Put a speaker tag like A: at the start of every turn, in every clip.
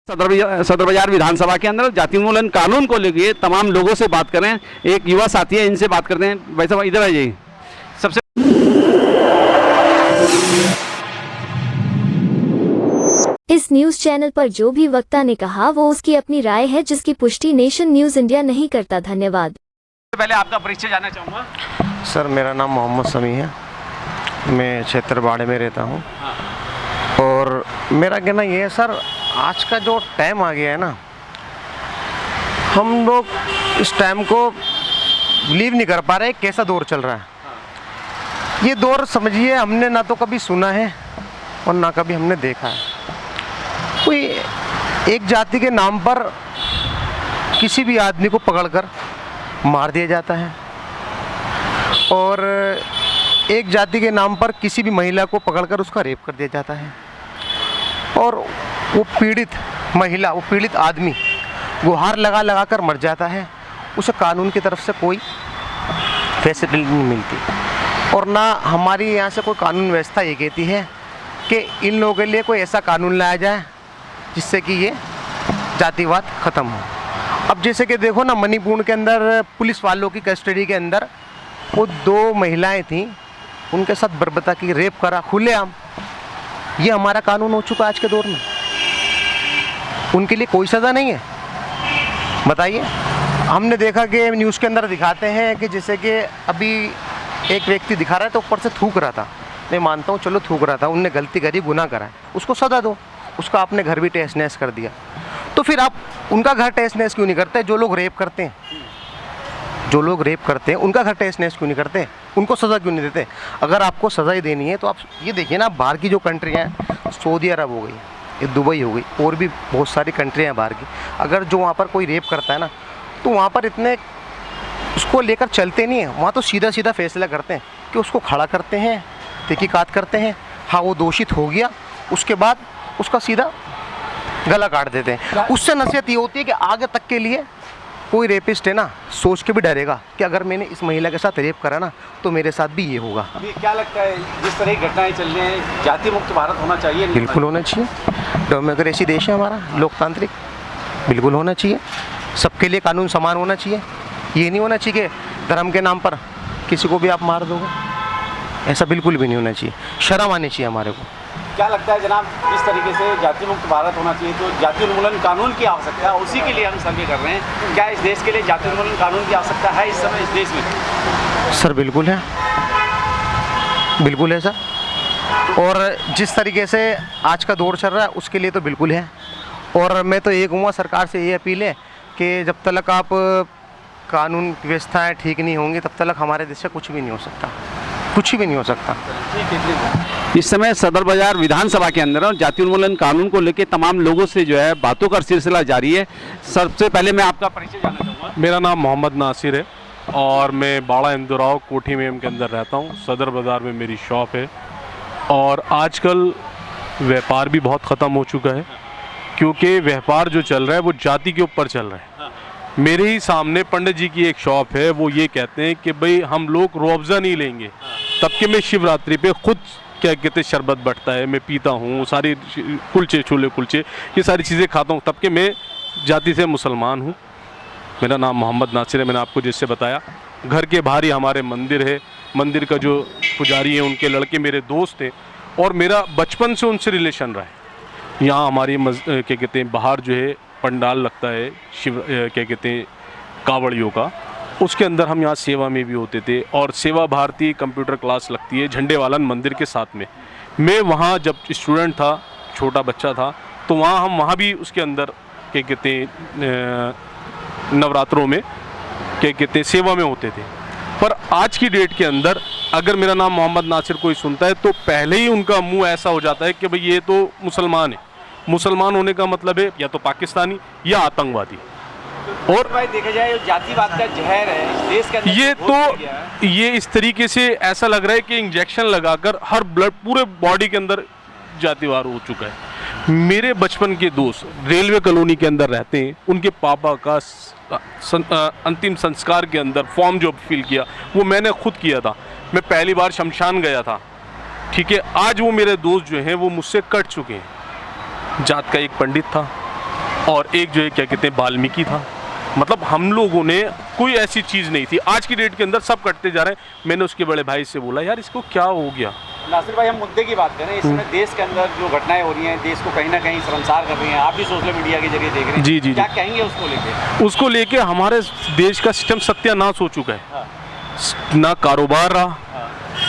A: सदर बाजार विधानसभा के अंदर जाति उन्मूलन कानून को लेकर तमाम लोगों से बात करें। एक युवा साथी है, इनसे बात करते हैं। भाई साहब इधर आइए। सबसे
B: इस न्यूज चैनल पर जो भी वक्ता ने कहा वो उसकी अपनी राय है, जिसकी पुष्टि नेशन न्यूज इंडिया नहीं करता। धन्यवाद।
A: पहले आपका परिचय जानना चाहूँगा।
C: सर, मेरा नाम मोहम्मद समी है। मैं क्षेत्र बाड़े में रहता हूँ। और मेरा कहना ये है सर, आज का जो टाइम आ गया है ना, हम लोग इस टाइम को बिलीव नहीं कर पा रहे कैसा दौर चल रहा है। ये दौर समझिए हमने ना तो कभी सुना है और ना कभी हमने देखा है। कोई एक जाति के नाम पर किसी भी आदमी को पकड़कर मार दिया जाता है और एक जाति के नाम पर किसी भी महिला को पकड़कर उसका रेप कर दिया जाता है और वो पीड़ित महिला, वो पीड़ित आदमी गुहार लगा लगा कर मर जाता है। उसे कानून की तरफ से कोई फैसिलिटी नहीं मिलती और ना हमारी यहाँ से कोई कानून व्यवस्था ये कहती है कि इन लोगों के लिए कोई ऐसा कानून लाया जाए जिससे कि ये जातिवाद ख़त्म हो। अब जैसे कि देखो ना, मणिपुर के अंदर पुलिस वालों की कस्टडी के अंदर वो 2 महिलाएं थीं, उनके साथ बर्बरता की, रेप करा खुलेआम। ये हमारा कानून हो चुका आज के दौर में। उनके लिए कोई सज़ा नहीं है। बताइए, हमने देखा कि न्यूज़ के अंदर दिखाते हैं कि जैसे कि अभी एक व्यक्ति दिखा रहा है तो ऊपर से थूक रहा था। मैं मानता हूँ, चलो थूक रहा था, उनने गलती करी, गुनाह करा है, उसको सज़ा दो। उसका आपने घर भी तहस नहस कर दिया, तो फिर आप उनका घर तहस नहस क्यों नहीं करते? जो लोग रेप करते हैं, जो लोग रेप करते हैं उनका घर तहस नहस क्यों नहीं करते? उनको सज़ा क्यों नहीं देते? अगर आपको सज़ा ही देनी है तो आप ये देखिए ना, बाहर की जो कंट्रियाँ हैं, सऊदी अरब हो गई, ये दुबई हो गई, और भी बहुत सारी कंट्रियाँ हैं बाहर की। अगर जो वहाँ पर कोई रेप करता है ना, तो वहाँ पर इतने उसको लेकर चलते नहीं हैं। वहाँ तो सीधा सीधा फैसला करते हैं कि उसको खड़ा करते हैं, तहकीकात करते हैं। हाँ, वो दोषित हो गया, उसके बाद उसका सीधा गला काट देते हैं। उससे नसीहत ये होती है कि आगे तक के लिए कोई रेपिस्ट है ना, सोच के भी डरेगा कि अगर मैंने इस महिला के साथ रेप करा ना तो मेरे साथ भी ये होगा।
A: क्या लगता है, जिस तरह की घटनाएं चल रही हैं, जाति मुक्त भारत होना चाहिए?
C: बिल्कुल होना चाहिए। डेमोक्रेसी देश है हमारा, लोकतांत्रिक, बिल्कुल होना चाहिए। सबके लिए कानून समान होना चाहिए। ये नहीं होना चाहिए कि धर्म के नाम पर किसी को भी आप मार दोगे, ऐसा बिल्कुल भी नहीं होना चाहिए। शर्म आनी चाहिए हमारे को।
A: क्या लगता है जनाब, जिस तरीके से जाति मुक्त भारत होना चाहिए तो जाति उन्मूलन कानून की आवश्यकता है, उसी के लिए हम सर्वे कर रहे हैं। क्या इस देश के लिए जाति उन्मूलन कानून की आवश्यकता है इस समय इस देश में?
C: सर बिल्कुल है, बिल्कुल है सर। और जिस तरीके से आज का दौर चल रहा है उसके लिए तो बिल्कुल है। और मैं तो ये कहूँगा, सरकार से ये अपील है कि जब तक आप कानून व्यवस्थाएँ ठीक नहीं होंगी तब तक हमारे देश से कुछ भी नहीं हो सकता, कुछ भी नहीं हो सकता।
A: इस समय सदर बाजार विधानसभा के अंदर जाति उन्मूलन कानून को लेकर तमाम लोगों से जो है बातों का सिलसिला जारी है। सबसे पहले मैं आपका परिचय जानना चाहूँगा।
D: मेरा नाम मोहम्मद नासिर है और मैं बाड़ा इंदौराव कोठी मेम के अंदर रहता हूँ। सदर बाज़ार में मेरी शॉप है और आजकल व्यापार भी बहुत ख़त्म हो चुका है, क्योंकि व्यापार जो चल रहा है वो जाति के ऊपर चल रहा है। मेरे ही सामने पंडित जी की एक शॉप है, वो ये कहते हैं कि भाई हम लोग रुअफ़ज़ा नहीं लेंगे, तब कि मैं शिवरात्रि पे खुद क्या कहते हैं शरबत बटता है, मैं पीता हूँ, सारी कुलचे छोले कुलचे ये सारी चीज़ें खाता हूँ, तब कि मैं जाति से मुसलमान हूँ। मेरा नाम मोहम्मद नासिर है। मैंने आपको जैसे बताया, घर के बाहर ही हमारे मंदिर है। मंदिर का जो पुजारी हैं उनके लड़के मेरे दोस्त हैं और मेरा बचपन से उनसे रिलेशन रहा है। यहाँ हमारी क्या कहते हैं बाहर जो है पंडाल लगता है शिव क्या कहते हैं कावड़ियों का, उसके अंदर हम यहाँ सेवा में भी होते थे। और सेवा भारती कंप्यूटर क्लास लगती है झंडेवालन मंदिर के साथ में। मैं वहाँ जब स्टूडेंट था, छोटा बच्चा था, तो हम वहाँ भी उसके अंदर क्या कहते हैं नवरात्रों में क्या कहते हैं सेवा में होते थे। पर आज की डेट के अंदर अगर मेरा नाम मोहम्मद नासिर कोई सुनता है तो पहले ही उनका मुँह ऐसा हो जाता है कि भाई ये तो मुसलमान है। मुसलमान होने का मतलब है या तो पाकिस्तानी या आतंकवादी। और
A: भाई देखा जाए जातिवाद का जहर है इस देश के अंदर।
D: ये इस तरीके से ऐसा लग रहा है कि इंजेक्शन लगाकर हर ब्लड पूरे बॉडी के अंदर जातिवाद हो चुका है। मेरे बचपन के दोस्त रेलवे कॉलोनी के अंदर रहते हैं, उनके पापा का अंतिम संस्कार के अंदर फॉर्म जो फिल किया वो मैंने खुद किया था। मैं पहली बार शमशान गया था, ठीक है। आज वो मेरे दोस्त जो हैं वो मुझसे कट चुके हैं। जात का एक पंडित था, और एक जो है क्या कहते हैं वाल्मीकि था। मतलब हम लोगों ने कोई ऐसी चीज़ नहीं थी। आज की डेट के अंदर सब कटते जा रहे हैं। मैंने उसके बड़े भाई से बोला यार इसको क्या हो गया।
A: नासिर भाई, हम मुद्दे की बात करें, इस समय देश के अंदर जो घटनाएं हो रही हैं, देश को कहीं ना कहीं शर्मसार कर रही हैं, आप भी सोशल मीडिया के जरिए देख रहे हैं।
D: जी।
A: क्या कहेंगे उसको लेके?
D: उसको लेके हमारे देश का सिस्टम सत्यानाश हो चुका है।
A: हाँ।
D: ना कारोबार रहा,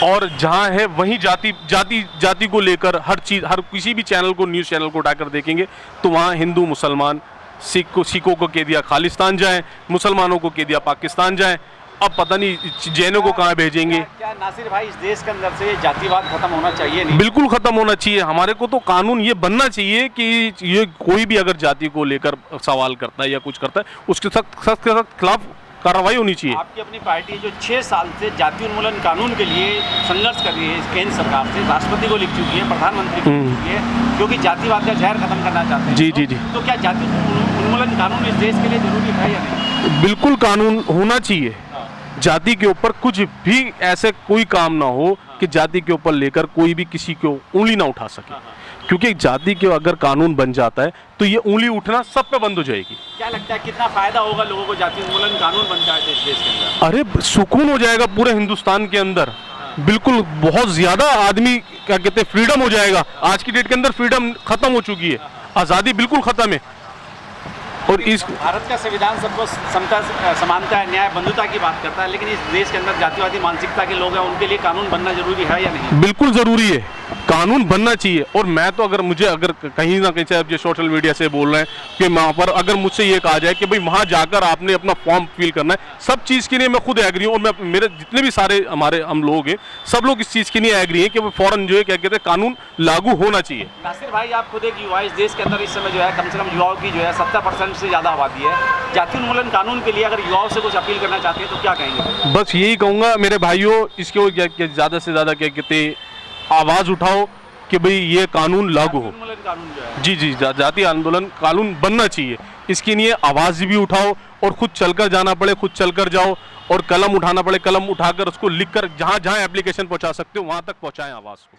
D: और जहाँ है वहीं जाति को लेकर हर चीज़, हर किसी भी चैनल को, न्यूज़ चैनल को उठाकर देखेंगे तो वहाँ हिंदू मुसलमान, सिखों को कह दिया खालिस्तान जाए, मुसलमानों को कह दिया पाकिस्तान जाए, अब पता नहीं जैनों को कहाँ भेजेंगे।
A: क्या नासिर भाई, इस देश के अंदर से जातिवाद खत्म होना चाहिए? नहीं,
D: बिल्कुल खत्म होना चाहिए। हमारे को तो कानून ये बनना चाहिए कि ये कोई भी अगर जाति को लेकर सवाल करता है या कुछ करता है, उसके सख्त खिलाफ कार्रवाई होनी चाहिए।
A: आपकी अपनी पार्टी जो 6 साल से जाति उन्मूलन कानून के लिए संघर्ष कर रही है केंद्र सरकार से, राष्ट्रपति को लिख चुकी है, प्रधानमंत्री को लिख चुकी है, क्योंकि जातिवाद का जहर खत्म करना चाहते हैं।
D: जी।
A: तो क्या जाति उन्मूलन कानून इस देश के लिए जरूरी है या नहीं?
D: बिल्कुल कानून होना चाहिए। जाति के ऊपर कुछ भी ऐसे कोई काम ना हो कि जाति के ऊपर लेकर कोई भी किसी को उंगली ना उठा सके, क्योंकि जाति के अगर कानून बन जाता है तो ये उंगली उठना सब पे बंद हो जाएगी।
A: क्या लगता है कितना फायदा होगा लोगों को जाति उन्मूलन कानून बन जाए इस देश के अंदर?
D: अरे सुकून हो जाएगा पूरे हिंदुस्तान के अंदर, बिल्कुल बहुत ज्यादा आदमी क्या कहते हैं फ्रीडम हो जाएगा। आज की डेट के अंदर फ्रीडम खत्म हो चुकी है, आज़ादी बिल्कुल खत्म है। और इस
A: भारत का संविधान सबको समता, समानता, न्याय, बंधुता की बात करता है, लेकिन इस देश के अंदर जातिवादी मानसिकता के लोग हैं, उनके लिए कानून बनना जरूरी है या नहीं?
D: बिल्कुल जरूरी है, कानून बनना चाहिए। और मैं तो अगर कहीं ना कहीं से आप जो सोशल मीडिया से बोल रहे हैं कि वहाँ पर अगर मुझसे ये कहा जाए कि भाई वहाँ जाकर आपने अपना फॉर्म फिल करना है, सब चीज़ के लिए मैं खुद एग्री हूँ। और मैं मेरे जितने भी सारे हम लोग हैं, सब लोग इस चीज़ के लिए एग्री हैं कि वो फौरन जो है क्या कहते हैं कानून लागू होना चाहिए।
A: नासिर भाई, आप खुद एक युवा, इस देश के अंदर इस समय जो है कम से कम युवाओं की जो है 70% से ज़्यादा आबादी है। जाति उन्मूलन कानून के लिए अगर युवाओं से कुछ अपील करना चाहते हैं तो क्या कहेंगे?
D: बस यही कहूँगा मेरे भाइयों, इसके ज़्यादा से ज़्यादा क्या कहते हैं आवाज़ उठाओ कि भाई ये कानून लागू हो।
A: कानून जो है
D: जी, जाति आंदोलन कानून बनना चाहिए। इसके लिए आवाज़ भी उठाओ, और खुद चलकर जाना पड़े खुद चलकर जाओ, और कलम उठाना पड़े कलम उठाकर उसको लिखकर जहाँ एप्लीकेशन पहुँचा सकते हो वहाँ तक पहुँचाएं आवाज़ को।